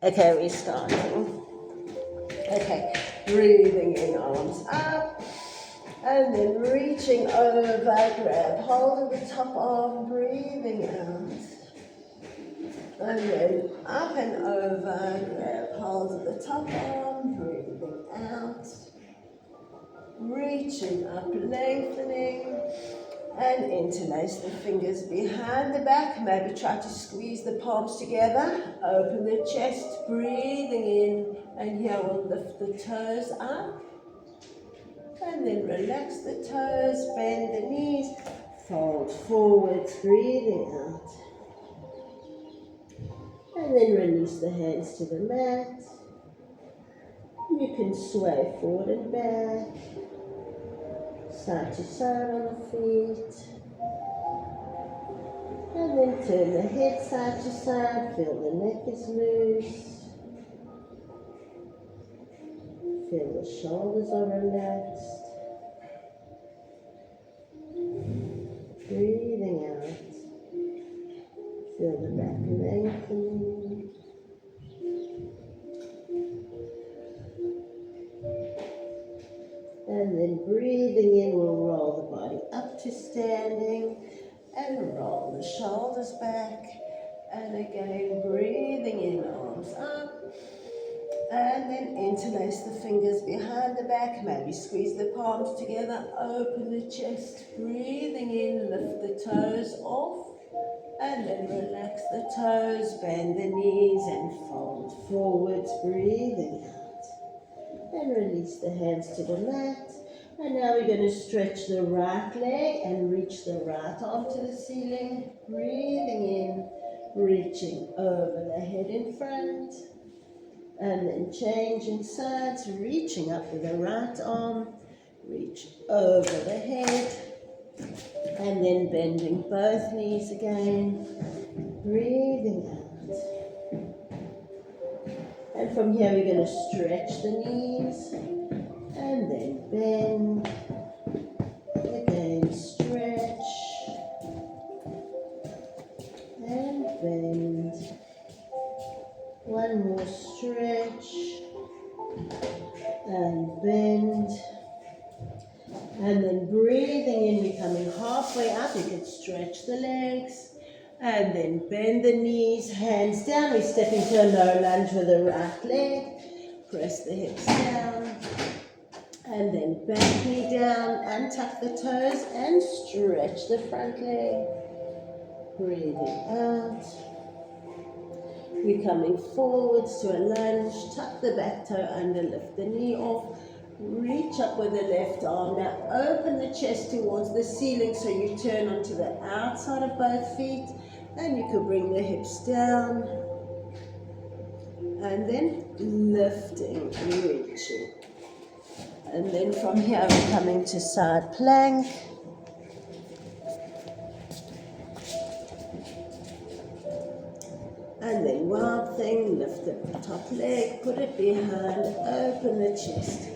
Okay, we're starting. Okay, breathing in, arms up, and then reaching over, grab hold of the top arm, breathing out. And then up and over, grab hold of the top arm, breathing out. Reaching up, lengthening, and interlace the fingers behind the back. Maybe try to squeeze the palms together. Open the chest, breathing in, and here we'll lift the toes up. And then relax the toes, bend the knees, fold forwards, breathing out. And then release the hands to the mat. You can sway forward and back, side to side on the feet. And then turn the head side to side, feel the neck is loose. Feel the shoulders are relaxed. Breathing out. Feel the back lengthening. And then breathing in, we'll roll the body up to standing and roll the shoulders back. And again, breathing in, arms up. And then interlace the fingers behind the back. Maybe squeeze the palms together, open the chest. Breathing in, lift the toes off. And then relax the toes, bend the knees and fold forwards, breathing out. And release the hands to the mat. And now we're going to stretch the right leg and reach the right arm to the ceiling. Breathing in, reaching over the head in front. And then changing sides, reaching up with the right arm. Reach over the head. And then bending both knees again. Breathing out. And from here we're going to stretch the knees and then bend. Again, stretch and bend. One more stretch and bend. And then breathing in, we're coming halfway up. You can stretch the legs. And then bend the knees, hands down. We step into a low lunge with the right leg. Press the hips down. And then back knee down and tuck the toes and stretch the front leg. Breathing out. We're coming forwards to a lunge. Tuck the back toe under, lift the knee off. Reach up with the left arm. Now open the chest towards the ceiling so you turn onto the outside of both feet. And you can bring the hips down. And then lifting, reaching. And then from here we're coming to side plank. And then wild thing, lift the top leg, put it behind, open the chest.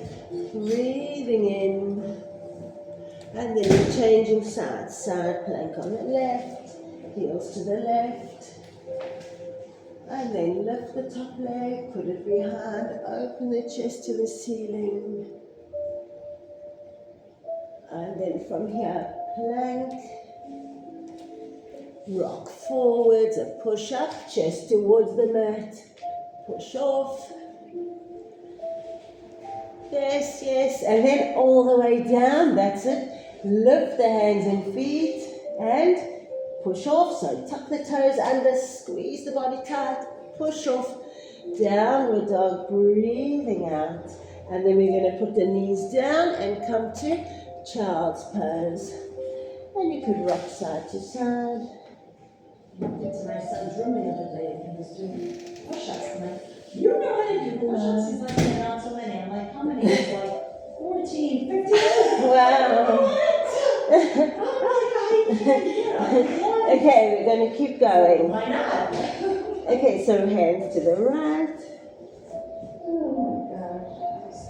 Breathing in. And then you're changing sides. Side plank on the left. Heels to the left, and then lift the top leg, put it behind, open the chest to the ceiling, and then from here, plank, rock forwards, a push up, chest towards the mat, push off, yes, yes, and then all the way down, that's it, lift the hands and feet, and push off, so tuck the toes under, squeeze the body tight, push off, downward dog, breathing out. And then we're going to put the knees down and come to child's pose. And you could rock side to side. It's my son's room the other day, and he was doing push-ups. I'm like, you know how to do push-ups? He's like, yeah, not so many. I'm like, how many? He's like, 14, 15. Wow. What? I'm like, I Okay, we're going to keep going. Why not? Okay, so hands to the right. Oh my gosh.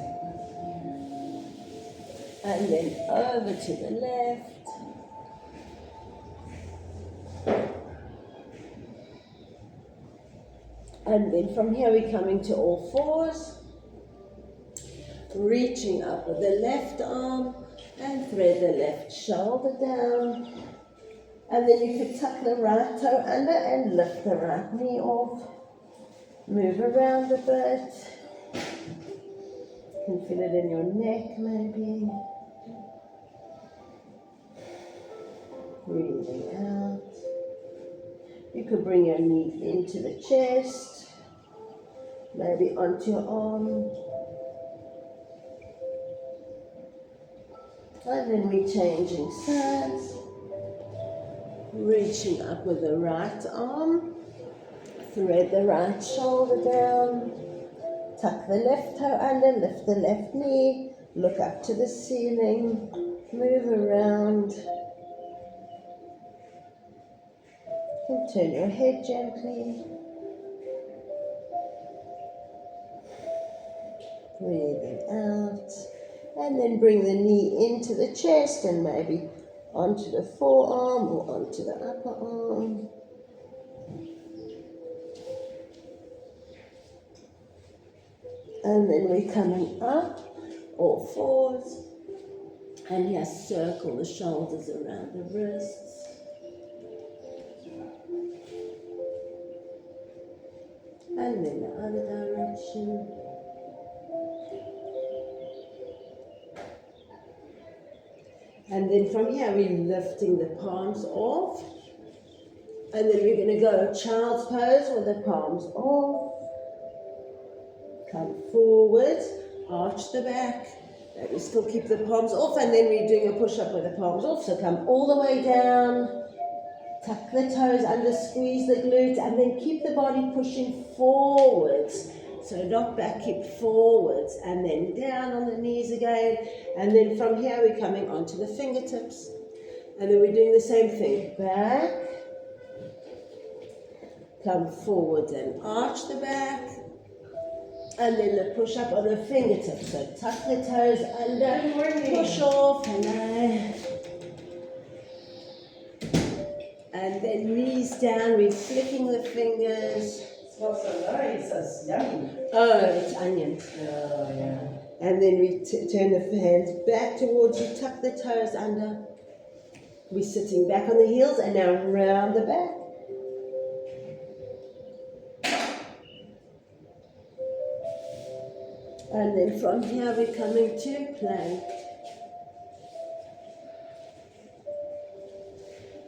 And then over to the left. And then from here we're coming to all fours, reaching up with the left arm and thread the left shoulder down. And then you could tuck the right toe under and lift the right knee off. Move around a bit. You can feel it in your neck maybe. Breathing out. You could bring your knee into the chest, maybe onto your arm. And then we're changing sides. Reaching up with the right arm. Thread the right shoulder down. Tuck the left toe under, lift the left knee. Look up to the ceiling. Move around. And turn your head gently. Breathing out. And then bring the knee into the chest and maybe onto the forearm or onto the upper arm. And then we're coming up, all fours. And here, circle the shoulders around the wrists. And then the other direction. And then from here, we're lifting the palms off. And then we're going to go child's pose with the palms off. Come forward, arch the back. Maybe still keep the palms off. And then we're doing a push-up with the palms off. So come all the way down. Tuck the toes under, squeeze the glutes. And then keep the body pushing forwards. So not back, keep forwards, and then down on the knees again. And then from here we're coming onto the fingertips. And then we're doing the same thing. Back, come forward and arch the back. And then the push up on the fingertips. So tuck the toes under, push off, and then knees down, we're flicking the fingers. Smells so nice, that's yummy. Oh, it's onion. Oh, yeah. And then we turn the hands back towards you, tuck the toes under. We're sitting back on the heels and now round the back. And then from here we're coming to plank.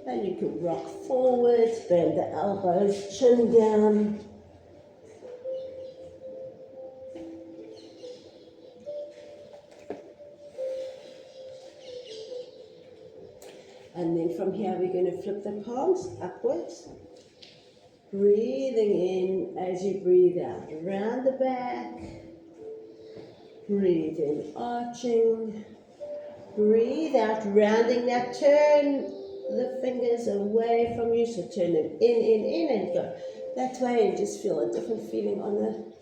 And you can rock forward, bend the elbows, chin down. And then from here we're going to flip the palms upwards. Breathing in as you breathe out. Around the back. Breathe in, arching. Breathe out, rounding. Now turn the fingers away from you. So turn them in, and go that way and just feel a different feeling on the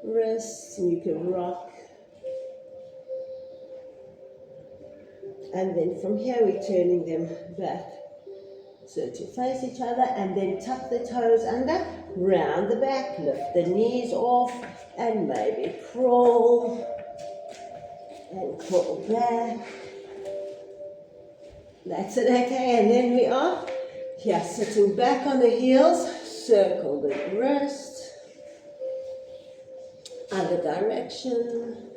wrists. And you can rock. And then from here we're turning them back so to face each other, and then tuck the toes under, round the back, lift the knees off, and maybe crawl and crawl back. That's it, okay, and then we are here sitting back on the heels, circle the wrist, other direction.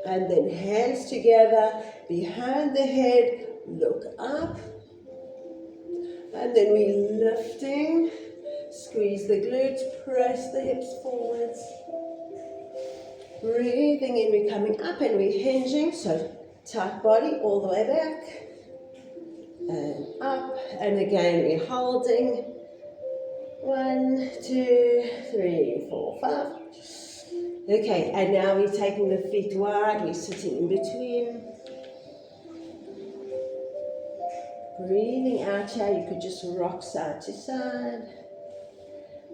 And then hands together, behind the head, look up. And then we're lifting, squeeze the glutes, press the hips forwards. Breathing in, we're coming up and we're hinging, so tight body all the way back. And up, and again we're holding. 1, 2, 3, 4, 5. Okay, and now we're taking the feet wide, we're sitting in between. Breathing out here, you could just rock side to side.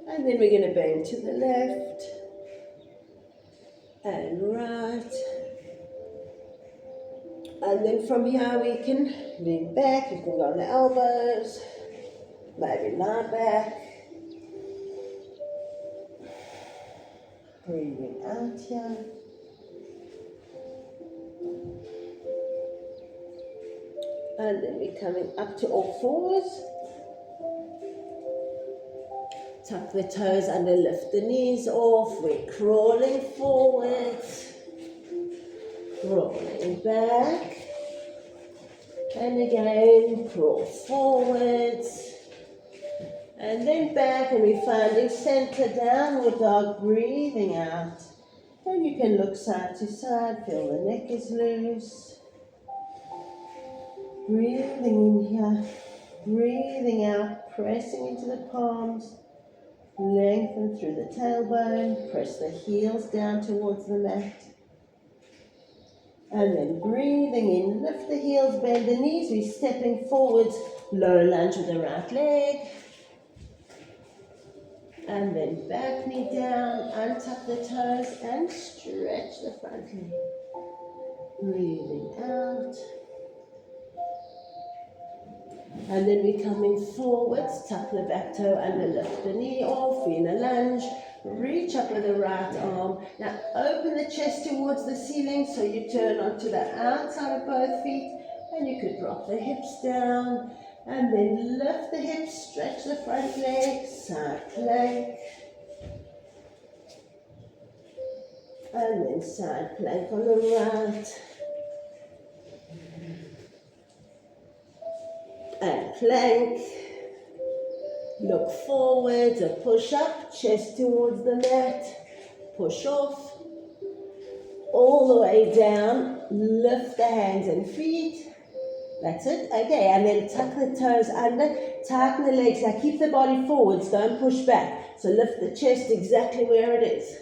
And then we're going to bend to the left and right. And then from here we can lean back, you can go on the elbows, maybe lie back. Breathing out here. And then we're coming up to all fours. Tuck the toes under, lift the knees off. We're crawling forwards. Rolling back. And again, crawl forwards. And then back, and we're finding center, downward dog, breathing out. And you can look side to side, feel the neck is loose. Breathing in here, breathing out, pressing into the palms. Lengthen through the tailbone, press the heels down towards the mat. And then breathing in, lift the heels, bend the knees, we're stepping forwards, low lunge with the right leg. And then back knee down, untuck the toes and stretch the front leg. Breathing out. And then we're coming forwards, tuck the back toe under, lift the knee off, we're in a lunge. Reach up with the right arm. Now open the chest towards the ceiling so you turn onto the outside of both feet. And you could drop the hips down. And then lift the hips, stretch the front leg, side plank. And then side plank on the right. And plank. Look forwards, a push up, chest towards the mat. Push off. All the way down, lift the hands and feet. That's it. Okay, and then tuck the toes under, tighten the legs. Now keep the body forwards, don't push back. So lift the chest exactly where it is.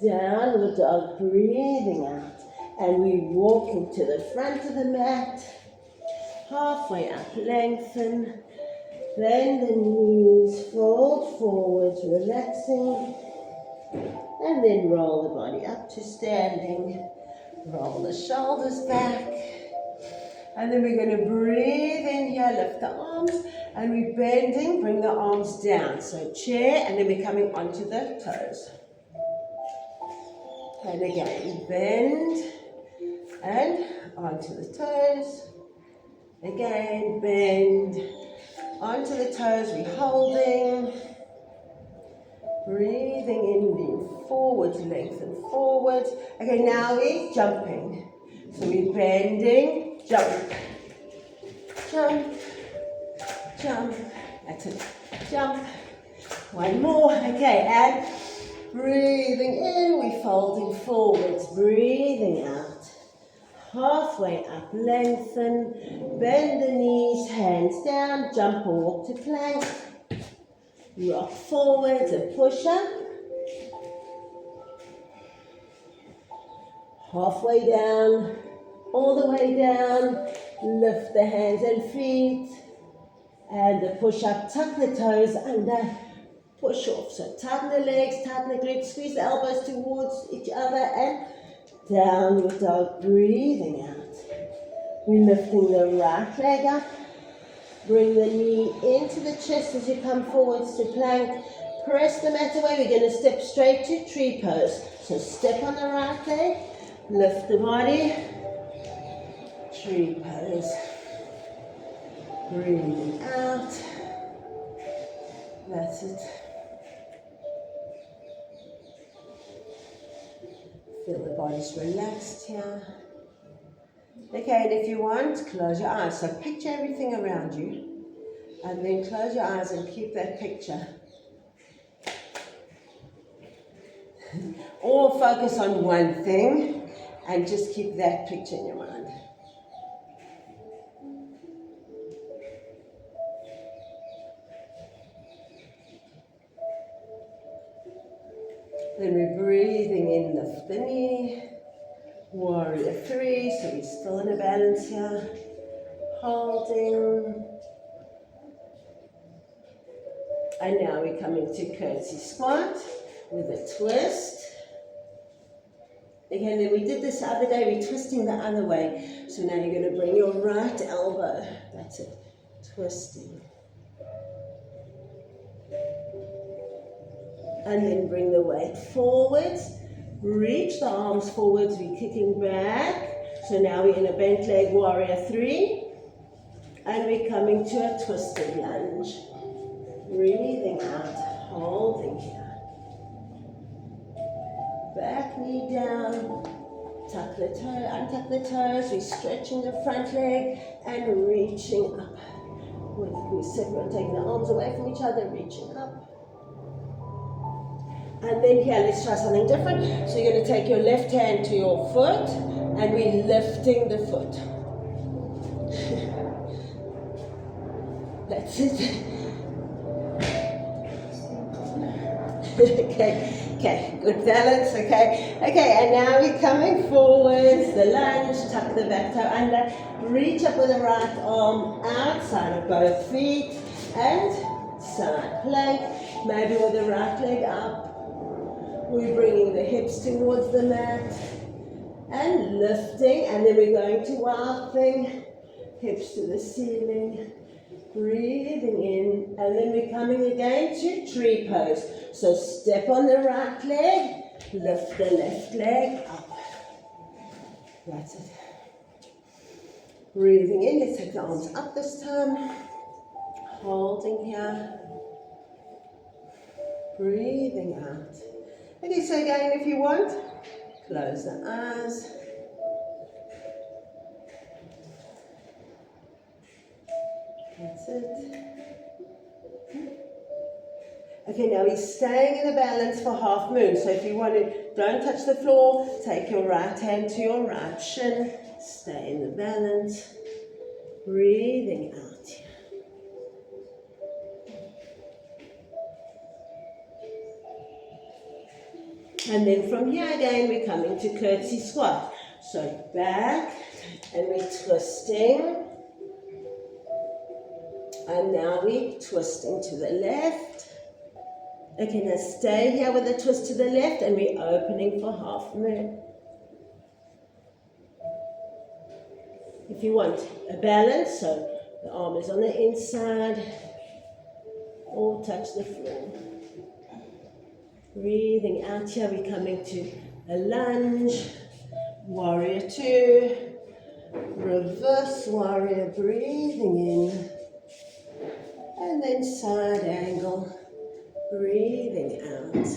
Downward dog, breathing out. And we walk into the front of the mat. Halfway up, lengthen. Bend the knees, fold forwards, relaxing. And then roll the body up to standing. Roll the shoulders back. And then we're going to breathe in here, lift the arms. And we're bending, bring the arms down. So chair, and then we're coming onto the toes. And again, bend. And onto the toes. Again, bend. Onto the toes, we're holding. Breathing in, lean forwards, lengthen forwards. Okay, now we're jumping. So we're bending, jump, jump, jump. That's it, jump. One more, okay, and breathing in, we're folding forwards, breathing out. Halfway up, lengthen, bend the knees, hands down, jump or walk to plank. Rock forwards, a push up. Halfway down, all the way down. Lift the hands and feet. And a push up, tuck the toes under, push off. So tighten the legs, tighten the glutes, squeeze the elbows towards each other and downward dog, breathing out. We're lifting the right leg up. Bring the knee into the chest as you come forwards to plank. Press the mat away. We're going to step straight to tree pose. So step on the right leg. Lift the body. Tree pose. Breathing out. That's it. Feel the body's relaxed here. Okay, and if you want, close your eyes. So picture everything around you, and then close your eyes and keep that picture. Or focus on one thing, and just keep that picture in your mind. Then we're breathing in, lift the knee. Warrior 3, so we're still in a balance here. Holding. And now we're coming to curtsy squat with a twist. Again, then we did this the other day, we're twisting the other way. So now you're going to bring your right elbow. That's it. Twisting. And then bring the weight forwards. Reach the arms forwards, we're kicking back. So now we're in a bent leg warrior 3. And we're coming to a twisted lunge. Breathing out, holding here. Back knee down. Tuck the toe, untuck the toes. We're stretching the front leg and reaching up. We separate, taking the arms away from each other, reaching up. And then here, let's try something different. So you're going to take your left hand to your foot, and we're lifting the foot. That's it. Okay, good balance, okay, and now we're coming forwards, the lunge, tuck the back toe under, reach up with the right arm outside of both feet, and side plank, maybe with the right leg up, we're bringing the hips towards the mat, and lifting, and then we're going to wild thing, hips to the ceiling, breathing in, and then we're coming again to tree pose. So step on the right leg, lift the left leg up. That's it. Breathing in, let's take the arms up this time. Holding here. Breathing out. Okay, so again, if you want, close the eyes. That's it. Okay, now we're staying in a balance for half moon. So if you want to, don't touch the floor. Take your right hand to your right shin. Stay in the balance. Breathing out. And then from here again, we're coming to curtsy squat. So back, and we're twisting. And now we're twisting to the left. Okay, now stay here with a twist to the left, and we're opening for half moon. If you want a balance, so the arm is on the inside, or touch the floor. Breathing out here, we're coming to a lunge, warrior 2, reverse warrior, breathing in, and then side angle, breathing out.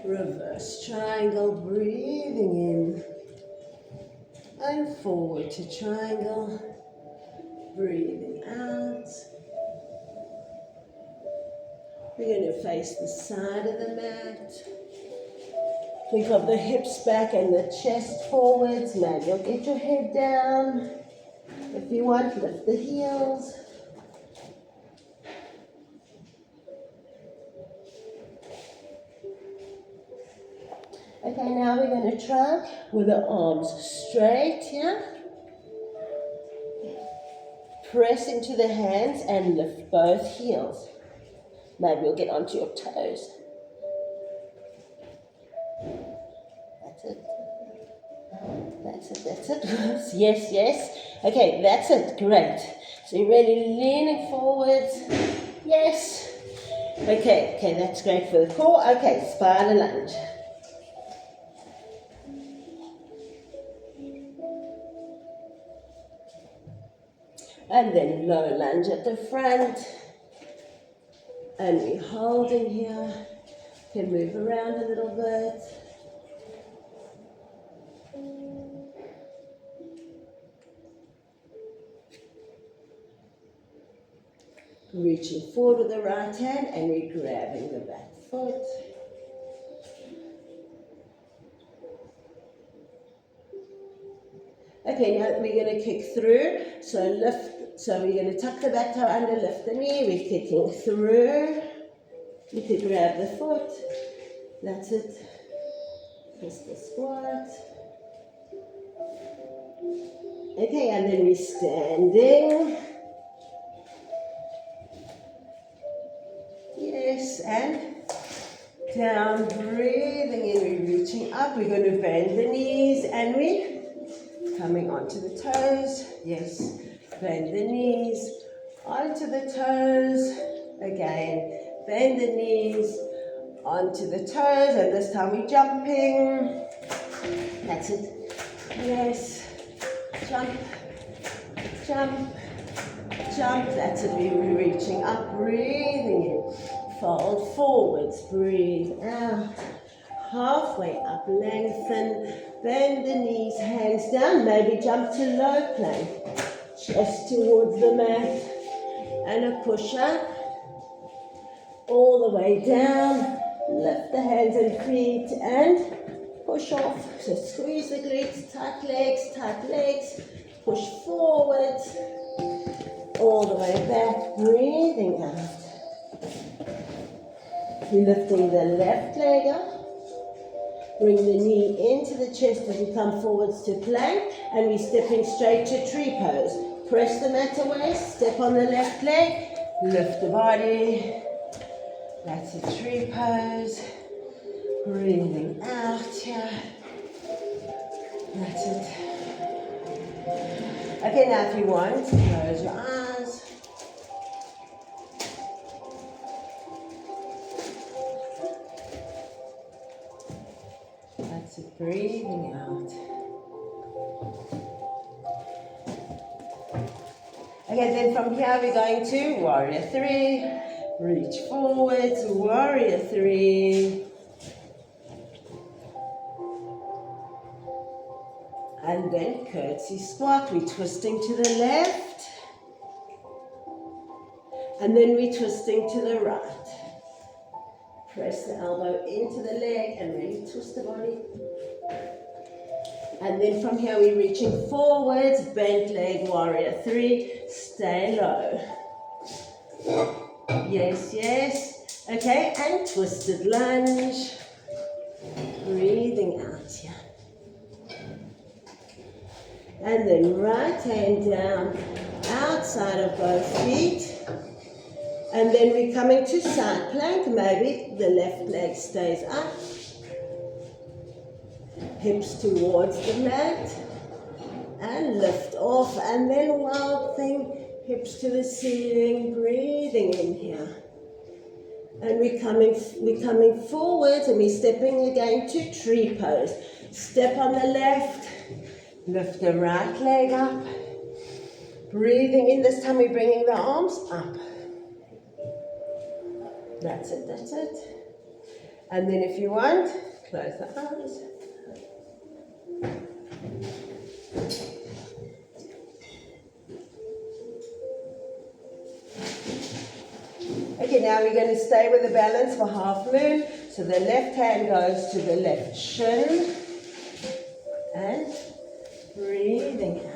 Reverse triangle, breathing in, and forward to triangle, breathing out. We're going to face the side of the mat. Think of the hips back and the chest forwards. Maybe you'll get your head down. If you want, lift the heels. Okay, now we're going to try with the arms straight here. Press into the hands and lift both heels. Maybe you'll get onto your toes. That's it. That's it, that's it. Yes, yes. Okay, that's it. Great. So you're really leaning forwards. Yes. Okay, that's great for the core. Okay, spider lunge. And then low lunge at the front. And we're holding here. Can move around a little bit. Reaching forward with the right hand, and we're grabbing the back foot. Okay, now we're going to kick through. So lift. So we're going to tuck the back toe under, lift the knee. We're kicking through. You could grab the foot. That's it. Pistol squat. Okay, and then we're standing. Yes, and down, breathing in. We're reaching up. We're going to bend the knees, and we're coming onto the toes. Yes. Bend the knees, onto the toes, Again, bend the knees onto the toes, and this time we're jumping. That's it. Yes. Jump, jump, jump. That's it. We're reaching up, breathing in. Fold forwards, breathe out. Halfway up, lengthen. Bend the knees, hands down. Maybe jump to low plank. Chest towards the mat. And a push up. All the way down. Lift the hands and feet and push off. So squeeze the glutes, tight legs. Push forward. All the way back, breathing out. Lifting the left leg up. Bring the knee into the chest as you come forwards to plank, and we're stepping straight to tree pose. Press the mat away, step on the left leg, lift the body. That's a tree pose. Breathing out here. That's it. Okay, now if you want, close your eyes. That's it, breathing out. Okay, then from here we're going to warrior 3. Reach forwards, warrior 3. And then curtsy squat. We're twisting to the left. And then we're twisting to the right. Press the elbow into the leg and really twist the body. And then from here we're reaching forwards, bent leg, warrior 3. Stay low. Yes, yes. Okay, and twisted lunge. Breathing out here. And then right hand down, outside of both feet. And then we're coming to side plank. Maybe the left leg stays up. Hips towards the mat. And lift off. And then wild thing, hips to the ceiling, breathing in here. And we're coming forward, and we're stepping again to tree pose. Step on the left. Lift the right leg up. Breathing in. This time we're bringing the arms up. That's it, that's it. And then if you want, close the eyes. Okay, now we're going to stay with the balance for half moon. So the left hand goes to the left shin. And breathing out.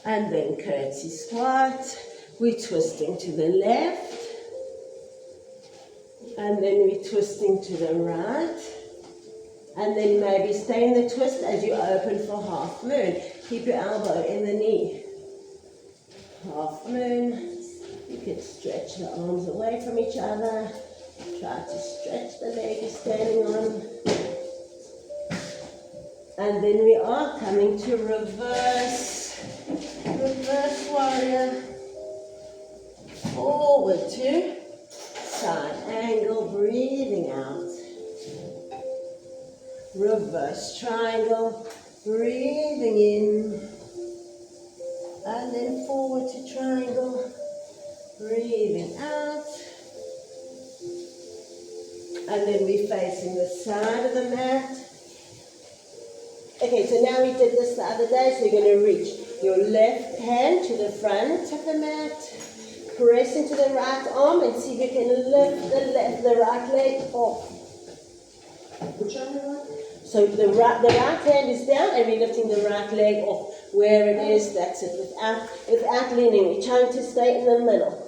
And then curtsy squat. We're twisting to the left. And then we're twisting to the right. And then maybe stay in the twist as you open for half moon. Keep your elbow in the knee. Half moon. You can stretch the arms away from each other. Try to stretch the leg you're standing on. And then we are coming to reverse warrior. Forward to side angle, breathing out. Reverse triangle, breathing in. And then forward to triangle, breathing out. And then we're facing the side of the mat. Okay, so now we did this the other day, so you're going to reach your left hand to the front of the mat, press into the right arm, and see if you can lift the right leg off. Which arm the right? So the right hand is down, and we're lifting the right leg off where it is. That's it, without leaning. We're trying to stay in the middle.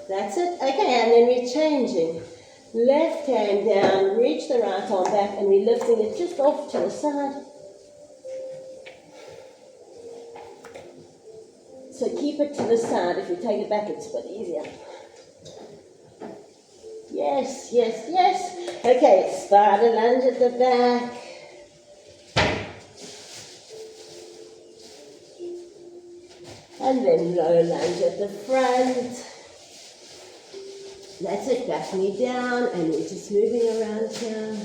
That's it. Okay, and then we're changing. Left hand down, reach the right arm back, and we're lifting it just off to the side. So keep it to the side. If you take it back, it's a bit easier. Yes, yes, yes. Okay, spider lunge at the back. And then low lunge at the front. That's it, back knee down, and we're just moving around here.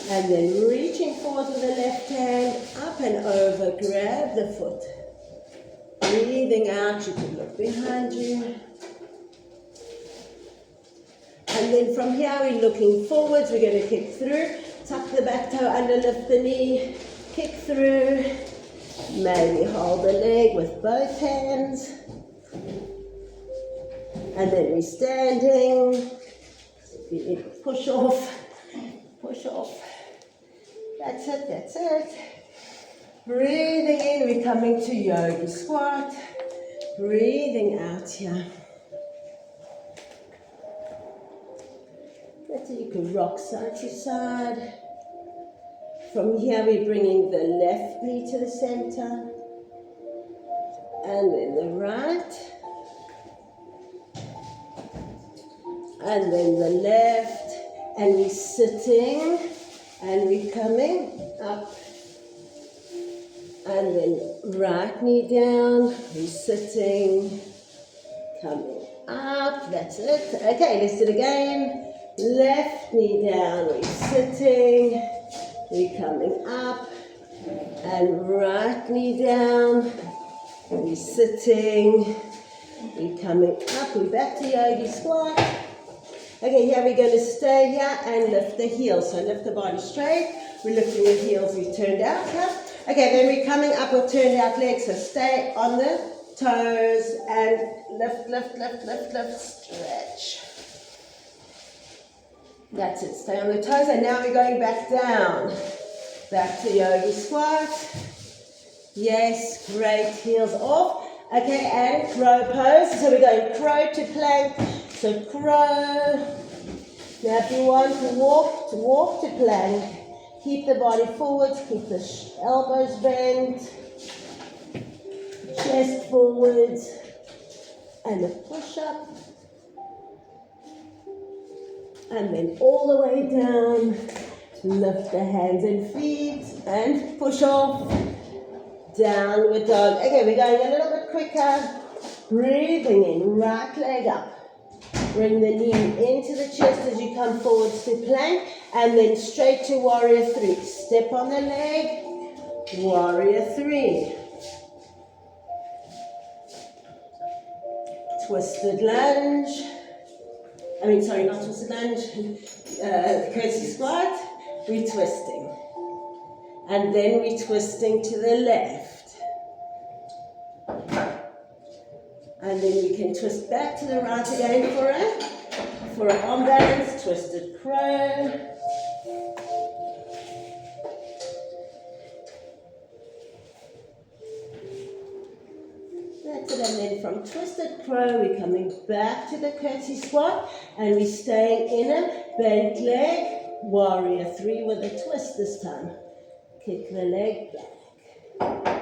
And then reaching forward with the left hand, up and over, grab the foot. Breathing out, you can look behind you. And then from here, we're looking forwards, we're going to kick through. Tuck the back toe under, lift the knee, kick through. Maybe hold the leg with both hands. And then we're standing. You need to push off, push off. That's it, that's it. Breathing in, we're coming to yogi squat. Breathing out here. That's it, you can rock side to side. From here, we're bringing the left knee to the center. And then the right. And then the left, and we're sitting, and we're coming up, and then right knee down, we're sitting, coming up, that's it. Okay, let's do it again. Left knee down, we're sitting, we're coming up, and right knee down, we're sitting, we're coming up, we're back to yogi squat. Okay, here we're going to stay here and lift the heels. So lift the body straight. We're lifting the heels, we turned out here. Okay, then we're coming up with turned out legs. So stay on the toes and lift, lift, lift, lift, lift, stretch. That's it, stay on the toes. And now we're going back down. Back to yogi squat. Yes, great, heels off. Okay, and crow pose. So we're going crow to plank. So crow. Now if you want to walk to plank, keep the body forward, keep the elbows bent, chest forward, and a push up. And then all the way down, lift the hands and feet, and push off, downward dog. Okay, we're going a little bit quicker. Breathing in, right leg up. Bring the knee into the chest as you come forwards to plank, and then straight to warrior three. Step on the leg, warrior three. Twisted lunge. Not twisted lunge. Curtsy squat. We're twisting. And then we're twisting to the left. And then we can twist back to the right again for an arm balance, twisted crow. That's it, and then from twisted crow, we're coming back to the curtsy squat, and we're staying in a bent leg, warrior three with a twist this time. Kick the leg back.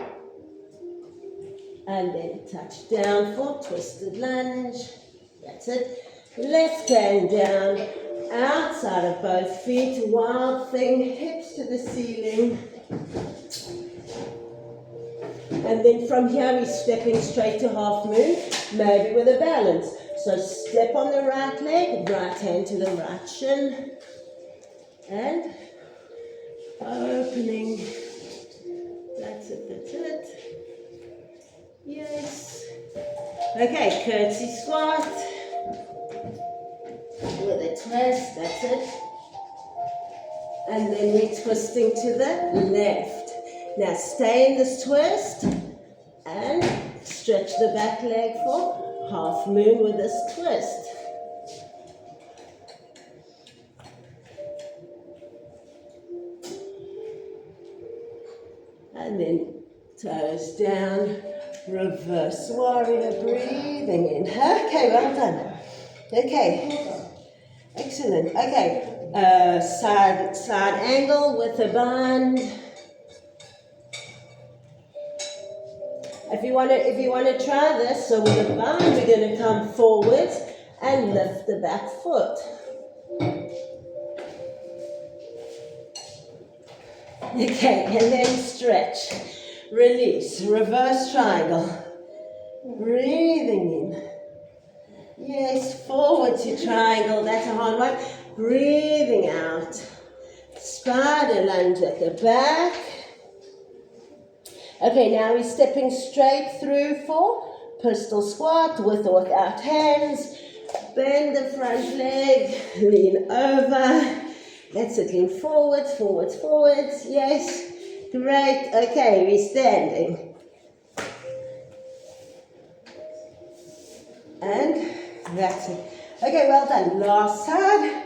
And then touch down for twisted lunge. That's it. Left hand down, outside of both feet, wild thing, hips to the ceiling. And then from here we're stepping straight to half moon, maybe with a balance. So step on the right leg, right hand to the right shin. And opening. That's it, that's it. Yes. Okay, curtsy squat. With a twist, that's it. And then we're twisting to the left. Now stay in this twist and stretch the back leg for half moon with this twist. And then toes down, reverse warrior, breathing in. Okay, well done. Okay, excellent. Okay, side angle with a bind. If you want to try this, so with a bind, we're going to come forward and lift the back foot. Okay, and then stretch. Release, reverse triangle. Breathing in. Yes, forward to triangle, that's a hard one. Breathing out. Spider lunge at the back. Okay, now we're stepping straight through for pistol squat with or without hands. Bend the front leg, lean over. That's it, lean forwards, forwards, forwards. Yes, great. Okay, we're standing. And that's it. Okay, well done. Last side.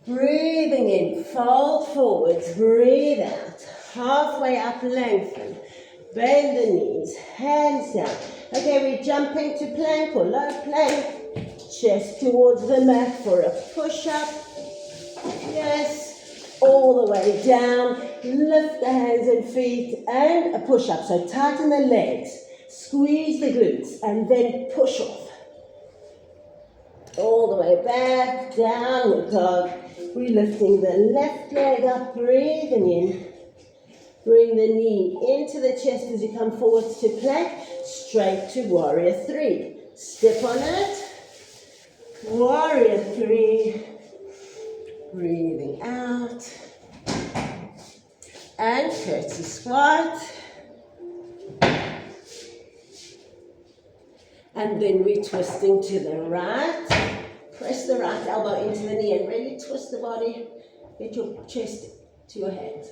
Breathing in, fold forwards, breathe out. Halfway up, lengthen. Bend the knees, hands down. Okay, we're jumping to plank or low plank. Chest towards the mat for a push-up. Yes, all the way down. Lift the hands and feet and a push-up. So tighten the legs, squeeze the glutes, and then push off. All the way back, downward dog. We're lifting the left leg up, breathing in. Bring the knee into the chest as you come forward to plank, straight to warrior three. Step on it. Warrior three. Breathing out. And curtsy squat. And then we're twisting to the right. Press the right elbow into the knee and really twist the body. Get your chest to your hands.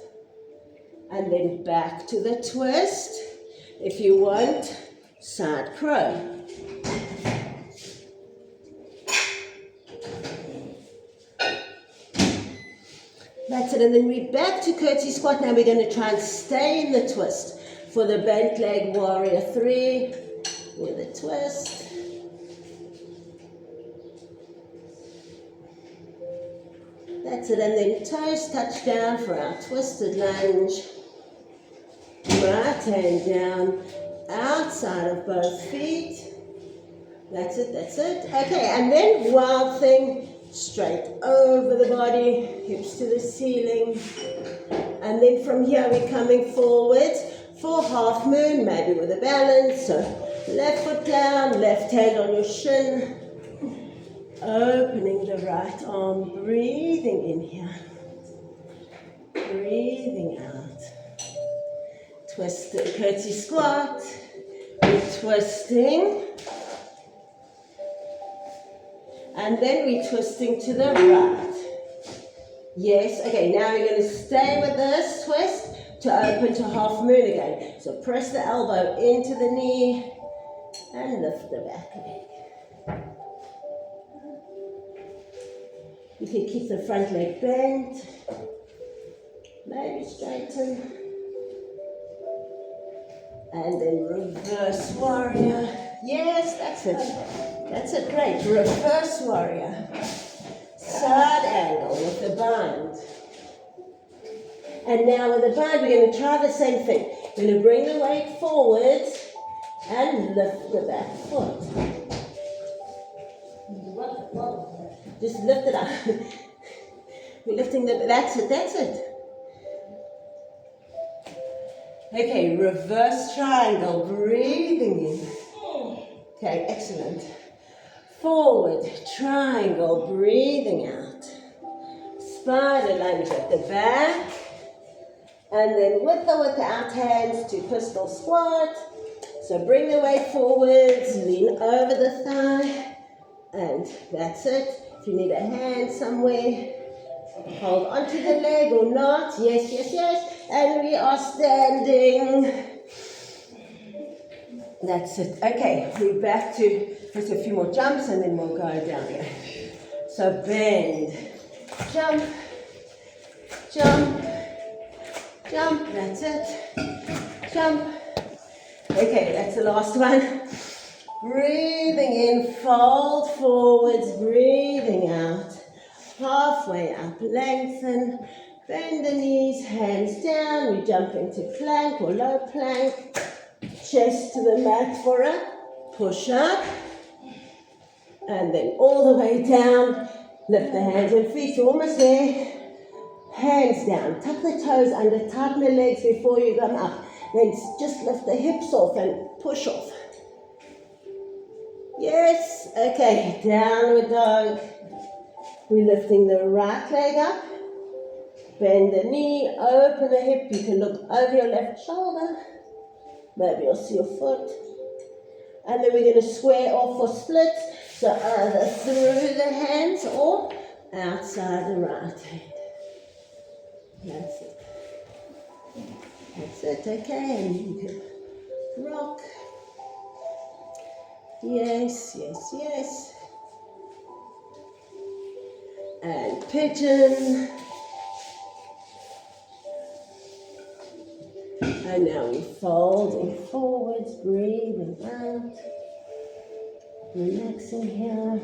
And then back to the twist. If you want, side crow. That's it, and then we're back to curtsy squat. Now we're going to try and stay in the twist for the bent leg warrior three with a twist. That's it, and then toes touch down for our twisted lunge. Right hand down, outside of both feet. That's it, that's it. Okay, and then wild thing, straight over the body, hips to the ceiling. And then from here we're coming forward for half moon, maybe with a balance. So left foot down, left hand on your shin. Opening the right arm, breathing in here. Breathing out. Twist the curtsy squat. We're twisting. And then we're twisting to the right. Yes, okay, now we're going to stay with this twist to open to half moon again. So press the elbow into the knee and lift the back leg. You can keep the front leg bent, maybe straighten. And then reverse warrior. Yes, that's it. That's it, great. Reverse warrior. Side angle with the bind. And now with the bind, we're going to try the same thing. We're going to bring the weight forward and lift the back foot. Just lift it up. We're lifting the, that's it, that's it. Okay, reverse triangle, breathing in. Okay, excellent. Forward triangle, breathing out. Spider lunge at the back. And then with or without hands to pistol squat. So bring the weight forwards, lean over the thigh. And that's it. If you need a hand somewhere, hold onto the leg or not. Yes, yes, yes. And we are standing. That's it. Okay, we're back to just a few more jumps and then we'll go down here. So bend, jump, jump, jump. That's it. Jump. Okay, that's the last one. Breathing in, fold forwards, breathing out. Halfway up, lengthen. Bend the knees, hands down. We jump into plank or low plank. Chest to the mat for a push-up. And then all the way down. Lift the hands and feet, almost there. Hands down. Tuck the toes under, tighten the legs before you come up. Then just lift the hips off and push off. Yes, okay, downward dog. We're lifting the right leg up. Bend the knee, open the hip. You can look over your left shoulder. Maybe you'll see your foot. And then we're going to square off for splits. So either through the hands or outside the right hand. That's it. That's it, okay. And you can rock. Yes, yes, yes. And pigeon. And now we're folding forwards, breathing out. Relaxing here.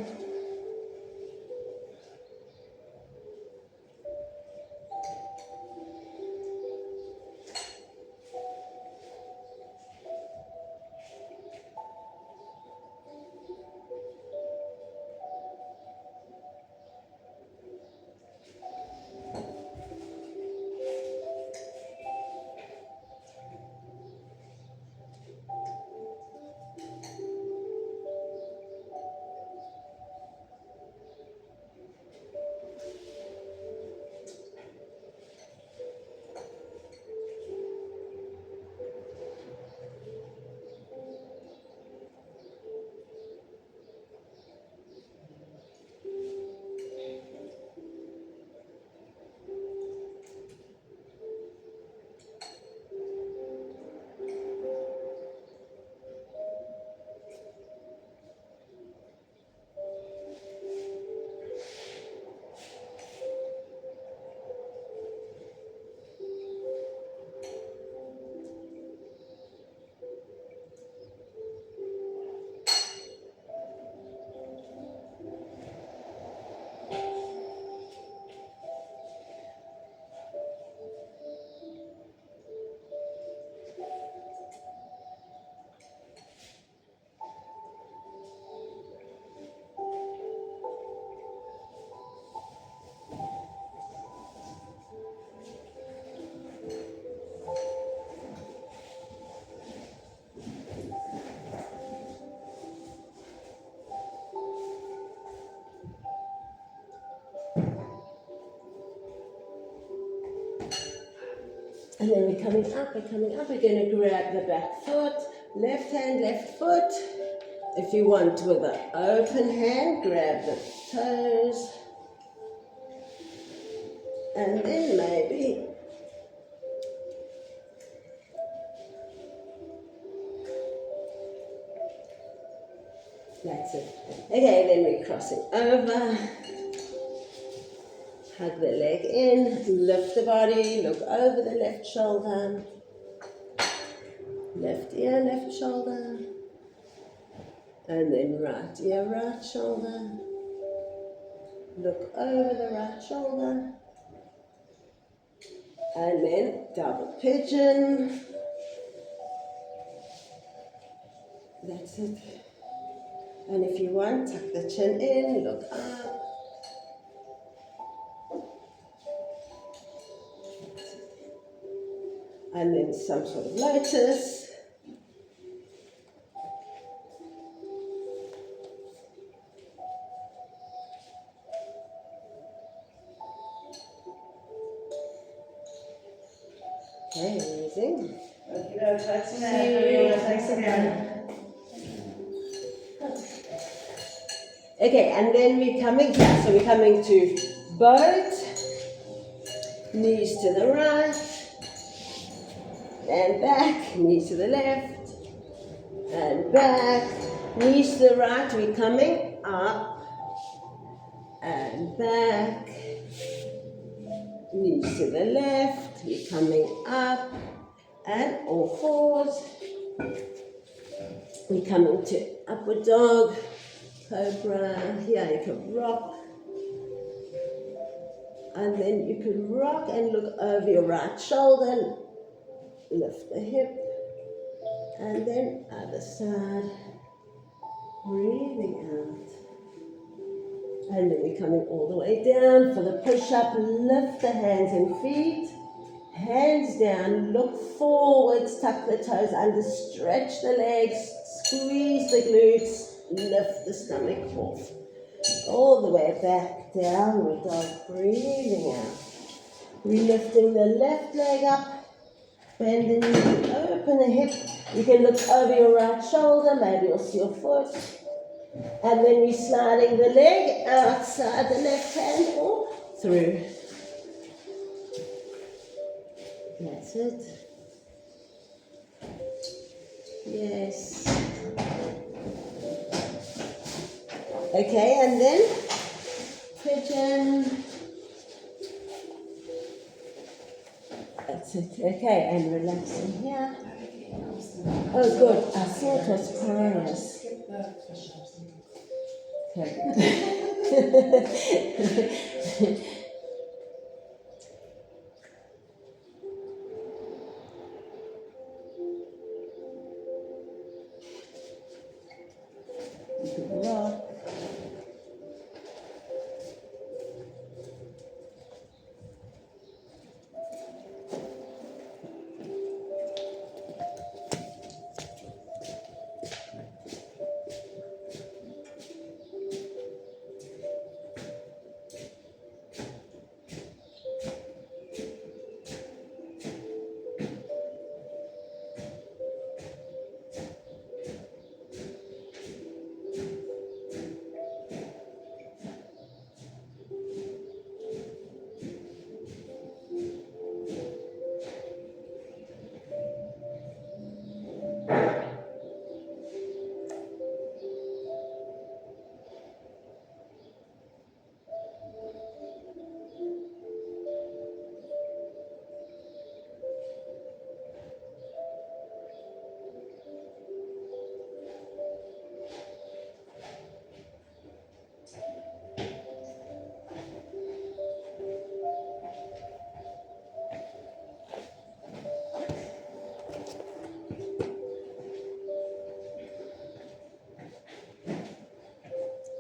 And then we're coming up, we're going to grab the back foot, left hand, left foot. If you want with an open hand, grab the toes. And then maybe that's it. Okay, then we're crossing over. Hug the leg in, lift the body, look over the left shoulder. Left ear, left shoulder. And then right ear, right shoulder. Look over the right shoulder. And then double pigeon. That's it. And if you want, tuck the chin in, look up. And then some sort of lotus. Okay, amazing. Okay, and then we're coming here. So we're coming to boat, knees to the right, and back, knees to the left, and back, knees to the right. We're coming up, and back, knees to the left. We're coming up, and all fours. We're coming to upward dog, cobra. Here you can rock. And then you can rock and look over your right shoulder. Lift the hip. And then other side. Breathing out. And then we're coming all the way down for the push-up. Lift the hands and feet. Hands down, look forwards, tuck the toes under, stretch the legs, squeeze the glutes, lift the stomach off. All the way back, downward dog, breathing out. We're lifting the left leg up, bend the knee, open the hip. You can look over your right shoulder, maybe you'll see your foot. And then we're sliding the leg outside the left hand or through. That's it. Yes. Okay, and then pigeon. That's it. Okay, and relaxing here. Oh, good. I thought it was pious. Okay. Rock.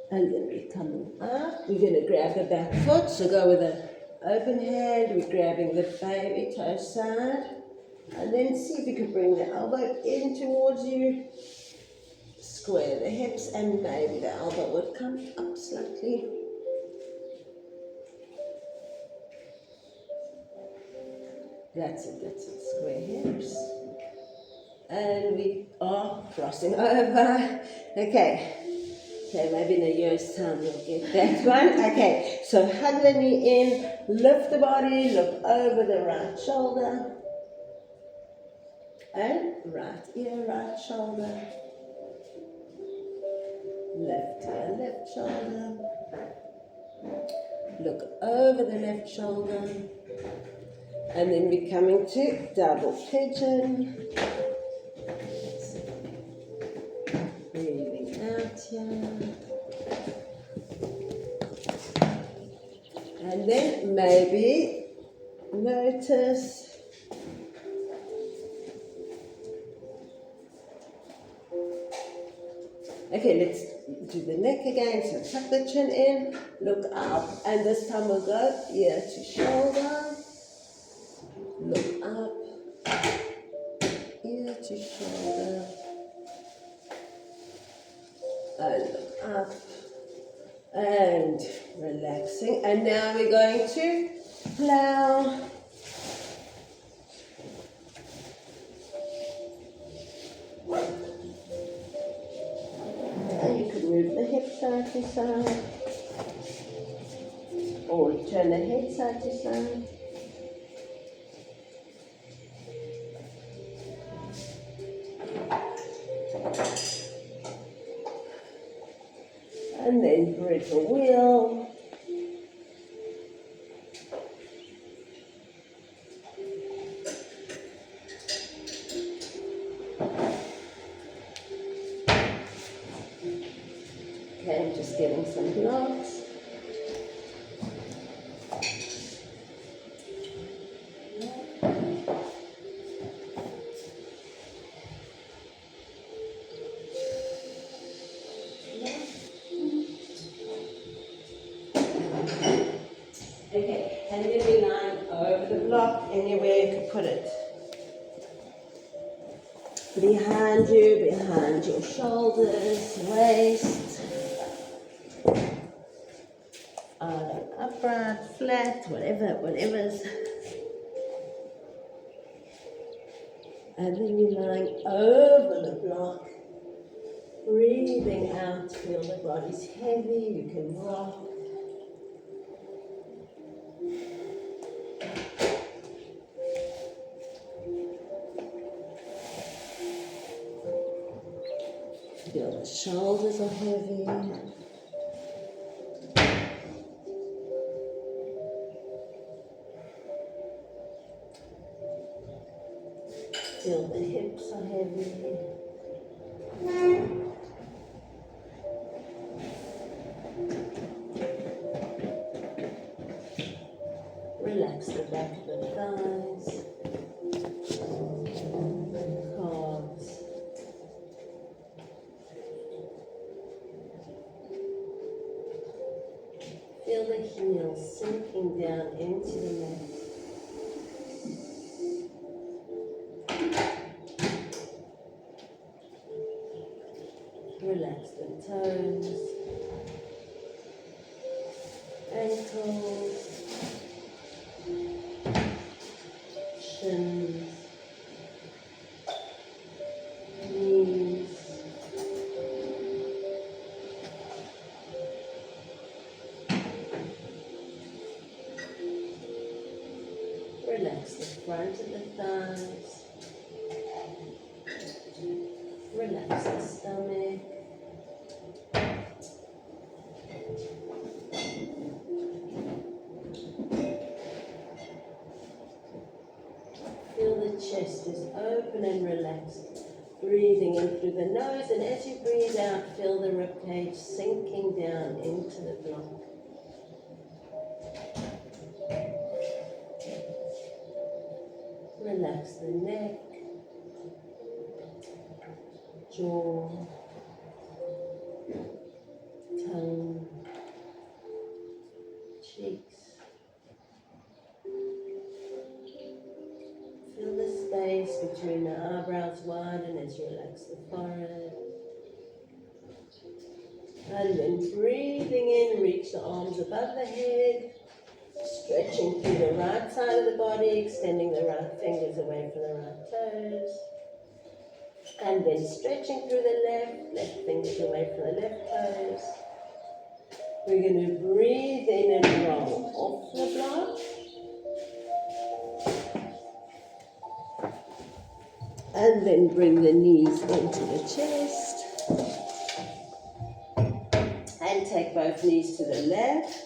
And then we're coming up. We're going to grab the back foot. So go with an open hand. We're grabbing the baby toe side. And then see if you can bring the elbow in towards you. Square the hips and maybe the elbow would come up slightly. That's it. Square hips. And we are crossing over. Okay, maybe in a year's time we'll get that one. Okay, so hug the knee in, lift the body, look over the right shoulder. And right ear, right shoulder. Left ear, left shoulder. Look over the left shoulder. And then we're coming to double pigeon. Breathing out here. And then maybe notice okay, let's do the neck again. So tuck the chin in, look up, and this time we'll go ear to shoulder. Look up, ear to shoulder, and look up, and relaxing. And now we're going to plow. And you can move the hips side to side, or turn the head side to side. And then bridge a wheel. Okay, I'm just getting some blocks. Okay, and then we line over the block. Anywhere you could put it. Behind you, behind your shoulders, waist. Upright, flat, whatever's. And then you're lying over the block. Breathing out, feel the body's heavy, you can rock. Feel the shoulders are heavy. Feel the hips are heavy. Relax the back of the thighs, calves. Feel the heels sinking down into the mat. Relax the toes, ankles, shins, knees, relax the front of the thighs, relax the stomach, feel the chest is open and relaxed, breathing in through the nose, and as you breathe out, feel the ribcage sinking down into the block. Relax the neck, jaw, tongue, cheeks. Feel the space between the eyebrows widen as you relax the forehead. And then breathing in, reach the arms above the head, stretching through the right side of the body, extending the right fingers away from the right toes. And then stretching through the left fingers away from the left toes. We're going to breathe in and roll off the block. And then bring the knees into the chest. And take both knees to the left.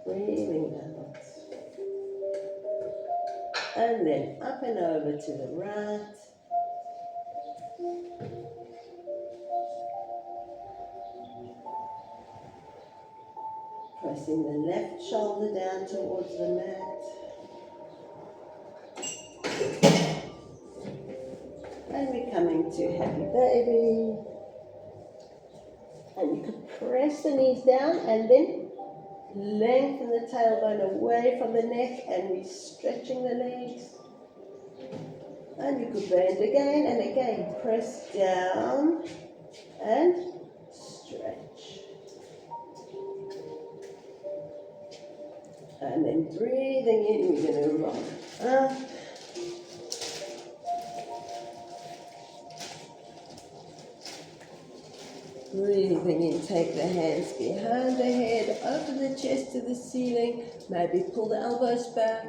Breathing out. And then up and over to the right. Pressing the left shoulder down towards the mat. And we're coming to happy baby. And you can press the knees down and then lengthen the tailbone away from the neck, and we're stretching the legs. And you could bend again and again. Press down and stretch. And then breathing in, we're going to rock up. Breathing in, take the hands behind the head, open the chest to the ceiling, maybe pull the elbows back,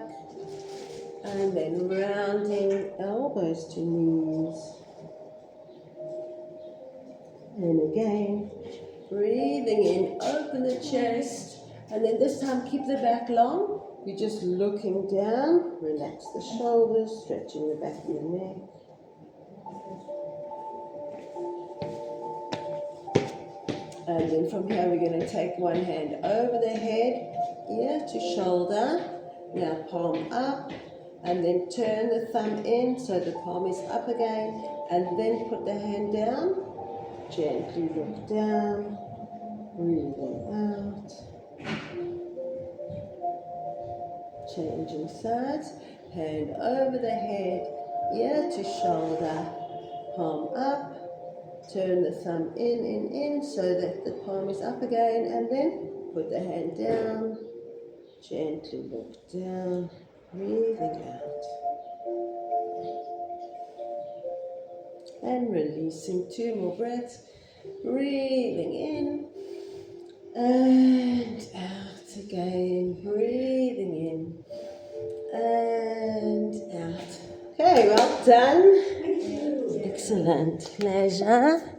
and then rounding elbows to knees. And again, breathing in, open the chest, and then this time keep the back long. You're just looking down, relax the shoulders, stretching the back of your neck. And then from here we're going to take one hand over the head, ear to shoulder. Now palm up, and then turn the thumb in so the palm is up again, and then put the hand down. Gently look down. breathing out. Changing sides, hand over the head, ear to shoulder, palm up, turn the thumb in so that the palm is up again, and then put the hand down, gently look down, breathing out. And releasing, 2 more breaths, breathing in and out again, breathing in and out. Okay, well done. Thank you. Excellent. Pleasure.